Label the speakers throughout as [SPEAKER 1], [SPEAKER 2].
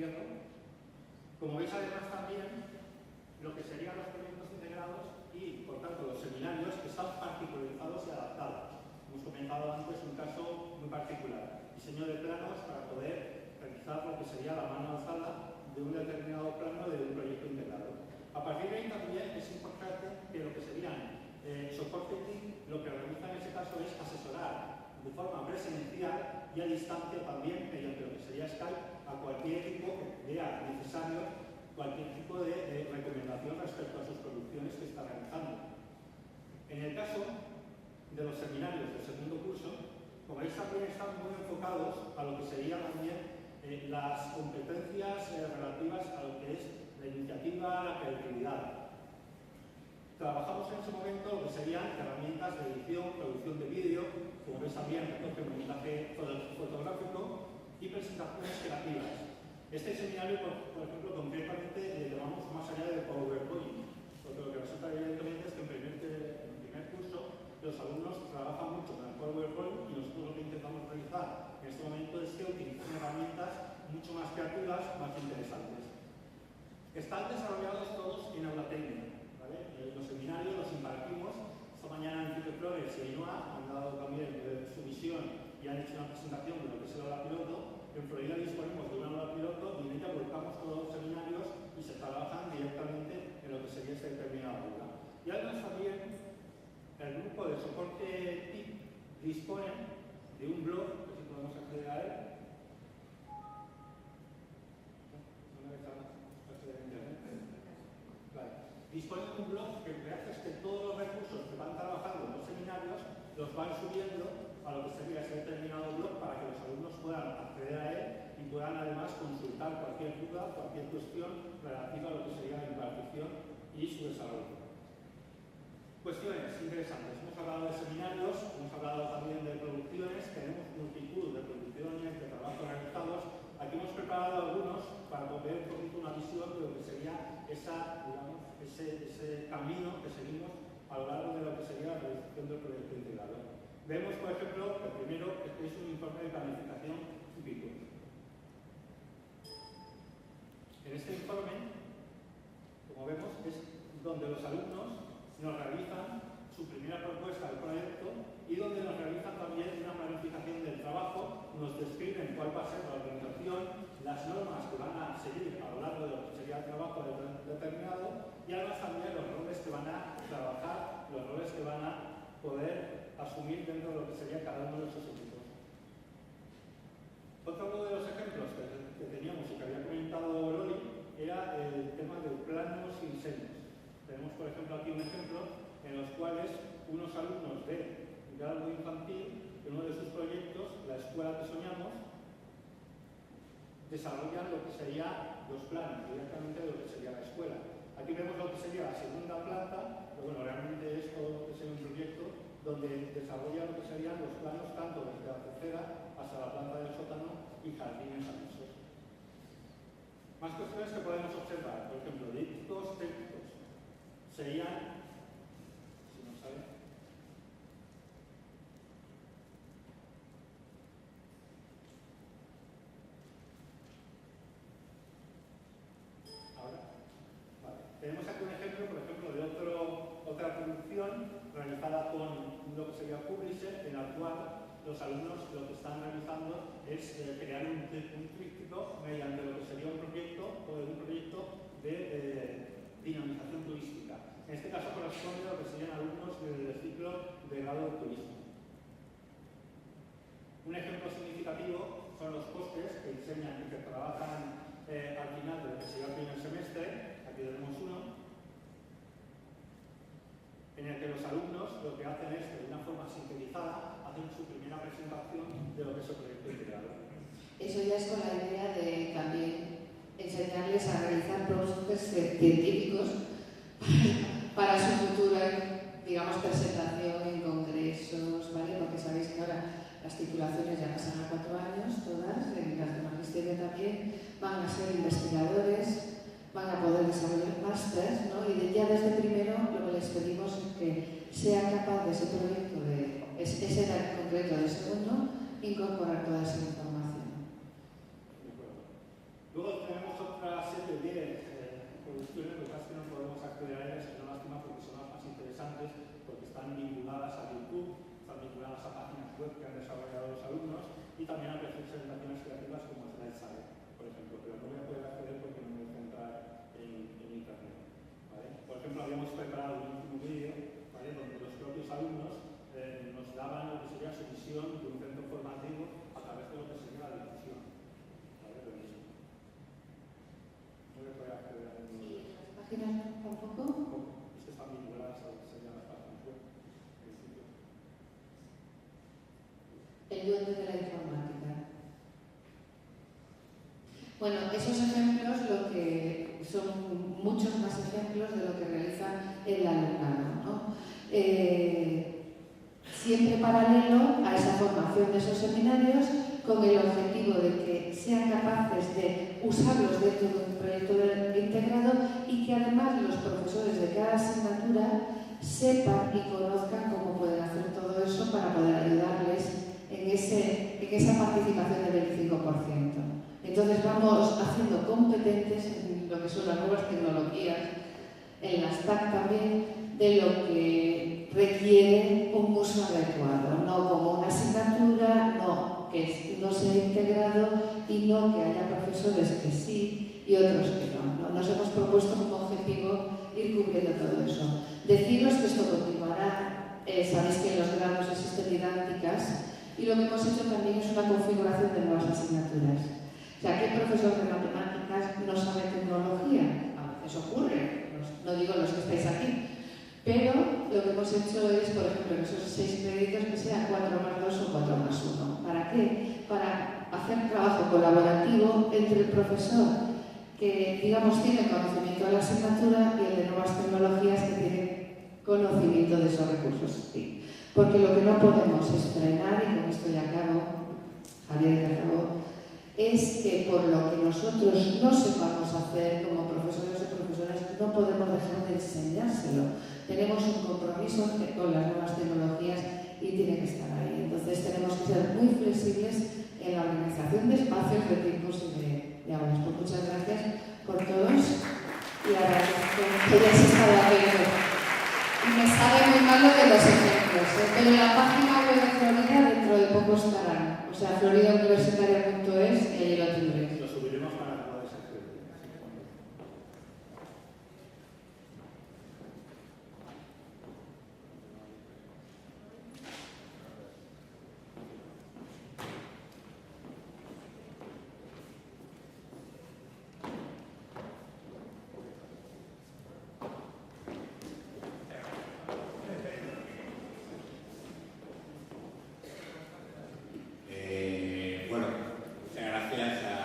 [SPEAKER 1] cierro. Como veis, además, también lo que serían los proyectos integrados y, por tanto, los seminarios están particularizados y adaptados. Hemos comentado antes un caso muy particular. Diseño de planos para poder realizar lo que sería la mano alzada de un determinado plano de un proyecto integrado. A partir de ahí también es importante que lo que serían soporte TIC, lo que realiza en ese caso es asesorar de forma presencial y a distancia también, mediante lo que sería Skype, a cualquier equipo que vea necesario cualquier tipo de recomendación respecto a sus producciones que está realizando. En el caso de los seminarios del segundo curso, como veis, también están muy enfocados a lo que serían también las competencias relativas a lo que es la iniciativa, la creatividad. Trabajamos en ese momento lo que serían herramientas de edición, producción de vídeo, como veis también, recoge montaje fotográfico y presentaciones creativas. Este seminario, por ejemplo, concretamente le llamamos más allá de PowerPoint, porque lo que resulta evidentemente es que en primer curso los alumnos trabajan mucho con el PowerPoint y nosotros lo que intentamos realizar en este momento es que utilicen herramientas mucho más creativas, más interesantes. Están desarrollados todos en aula técnica, ¿vale? Los seminarios los impartimos. Esta mañana en Felipe Flores y Ainhoa han dado también su visión y han hecho una presentación de lo que es el aula piloto. En Florida disponemos de una aula piloto y en ella volcamos todos los seminarios y se trabajan directamente en lo que sería esta determinada aula. Y además también el grupo de soporte TIC dispone de un blog, que si podemos acceder a él. Dispone de un blog que lo que hace es que todos los recursos que van trabajando en los seminarios los van subiendo a lo que sería ese determinado blog para que los alumnos puedan acceder a él y puedan además consultar cualquier duda, cualquier cuestión relativa a lo que sería la impartición y su desarrollo. Cuestiones interesantes. Hemos hablado de seminarios, hemos hablado también de producciones, tenemos multitud de producciones, de trabajos realizados. Aquí hemos preparado algunos para ver un poquito una visión de lo que sería ese camino que seguimos a lo largo de lo que sería la realización del proyecto integrado. Vemos, por ejemplo, el primero, este es un informe de planificación típico. En este informe, como vemos, es donde los alumnos nos realizan su primera propuesta del proyecto y donde nos realizan también una planificación del trabajo, nos describen cuál va a ser la organización, las normas que van a seguir a lo largo de lo que sería el trabajo determinado y además también los roles que van a trabajar, los roles que van a poder asumir dentro de lo que sería cada uno de esos equipos. Otro de los ejemplos que teníamos y que había comentado Loli era el tema de planos y diseños. Tenemos, por ejemplo, aquí un ejemplo en los cuales unos alumnos de grado infantil, en uno de sus proyectos, la escuela que soñamos, desarrollan lo que serían los planos directamente de lo que sería la escuela. Aquí vemos lo que sería la segunda planta, pero bueno, realmente es todo lo que sería un proyecto donde desarrolla lo que serían los planos tanto desde la tercera hasta la planta del sótano y jardines anexos. Más cuestiones que podemos observar, por ejemplo, dípticos técnicos serían, si no saben, ahora, vale. Tenemos aquí un ejemplo, por ejemplo, de otra producción realizada con lo que sería Publisher, en la cual los alumnos lo que están realizando es crear un tríptico mediante lo que sería un proyecto de dinamización turística. En este caso corresponde a lo que serían alumnos del ciclo de grado de turismo. Un ejemplo significativo son los costes que diseñan y que trabajan al final de lo que sería el primer semestre. Aquí tenemos uno, en el que los alumnos lo que hacen es, de una forma sintetizada, hacen su primera presentación de lo que es el proyecto integrado.
[SPEAKER 2] Eso ya es con la idea de también enseñarles a realizar proyectos científicos para su futura, digamos, presentación en congresos, ¿vale? Porque sabéis que ahora las titulaciones ya pasan a 4 años, todas, en las de magisterio también, van a ser investigadores, van a poder desarrollar másters, ¿no? Y ya desde primero lo que les pedimos es que sean capaces de ese proyecto, ese concreto de segundo, incorporar toda esa información.
[SPEAKER 1] Luego tenemos ejemplo, pero no voy a poder acceder porque no me voy a entrar en Internet. ¿Vale? Por ejemplo, habíamos preparado un último vídeo, ¿vale?, donde los propios alumnos nos daban lo que sería su visión de un centro formativo a través de lo que sería la difusión. ¿Vale? Lo mismo. No voy a poder acceder a ningún.
[SPEAKER 2] ¿Y las páginas tampoco?
[SPEAKER 1] Es que están vinculadas a lo que serían las páginas web.
[SPEAKER 2] El duende de la informática. Bueno, esos ejemplos lo que son muchos más ejemplos de lo que realiza el alumnado, ¿no? Siempre paralelo a esa formación de esos seminarios, con el objetivo de que sean capaces de usarlos dentro de un proyecto integrado y que además los profesores de cada asignatura sepan y conozcan cómo pueden hacer todo eso para poder ayudarles en esa participación del 25%. Entonces vamos haciendo competentes en lo que son las nuevas tecnologías, en las TAC también, de lo que requiere un uso adecuado, no como una asignatura, no que no sea integrado y no que haya profesores que sí y otros que no. Nos hemos propuesto como objetivo ir cubriendo todo eso. Deciros que esto continuará, sabéis que en los grados existen didácticas y lo que hemos hecho también es una configuración de nuevas asignaturas. O sea, ¿qué profesor de matemáticas no sabe tecnología? A veces ocurre, no digo los que estáis aquí, pero lo que hemos hecho es, por ejemplo, en esos 6 créditos que sean 4 más 2 o 4 más 1. ¿Para qué? Para hacer trabajo colaborativo entre el profesor que, digamos, tiene conocimiento de la asignatura y el de nuevas tecnologías que tiene conocimiento de esos recursos. Sí. Porque lo que no podemos es frenar, y con esto ya acabo, Javier ya acabó, es que por lo que nosotros no sepamos hacer como profesores o profesoras, no podemos dejar de enseñárselo. Tenemos un compromiso con las nuevas tecnologías y tiene que estar ahí. Entonces tenemos que ser muy flexibles en la organización de espacios, de tiempos y de aulas. Pues muchas gracias por todos y agradezco que hayáis estado atentos. Y me sabe muy mal lo de los ejemplos, pero en la página web de Florida dentro de poco estarán. O sea, floridauniversitaria.es y ahí lo tendréis.
[SPEAKER 1] Lo subiremos para que podáis acceder.
[SPEAKER 3] Bueno, muchas gracias a...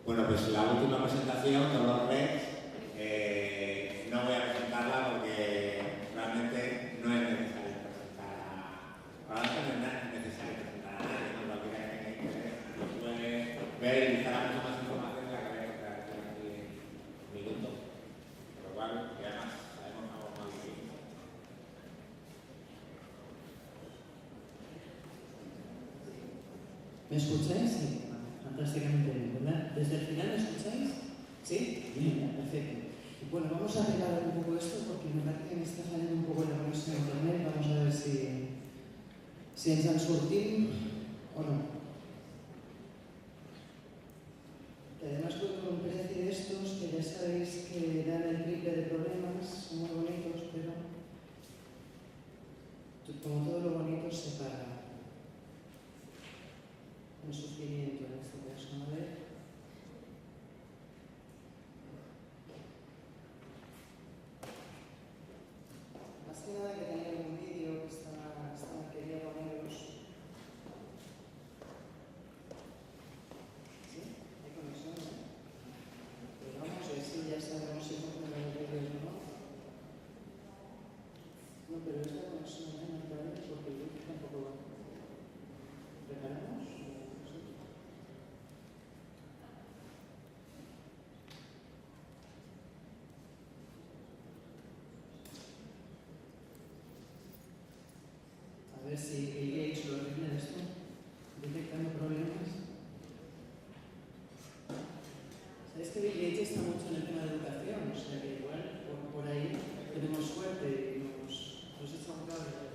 [SPEAKER 3] Bueno, pues la última presentación, Dolores, no voy a presentarla porque realmente no es necesario presentar a... Probablemente no es necesario presentar a nadie, ¿no? Cualquiera que tenga interés lo puede ver y buscar mucha más información de la que voy a contar aquí en un minuto. Por lo cual, y además sabemos algo más difícil.
[SPEAKER 4] ¿Me escucháis? Sí. Fantásticamente bien, ¿verdad? ¿Desde el final me escucháis? ¿Sí? Bien, perfecto. Bueno, vamos a arreglar un poco esto porque me parece que me está saliendo un poco la conexión a internet. Vamos a ver si ens en sortim o no. Y además con un precio de estos que ya sabéis que dan el triple de problemas, son muy bonitos, pero como todo lo bonito se paga. Un sufrimiento en este caso, a ver. Más que nada que tenía un vídeo que quería poneros. ¿Sí? ¿Hay conexión? Pues vamos a ver si ya sabemos si funciona el vídeo o no. No, pero esta conexión no es para ver porque el vídeo tampoco va. ¿Preparamos? A ver si el Gates lo arregla esto. Sabéis que Bill Gates está mucho en el tema de educación, o sea que igual por ahí tenemos suerte y nos echa un cable.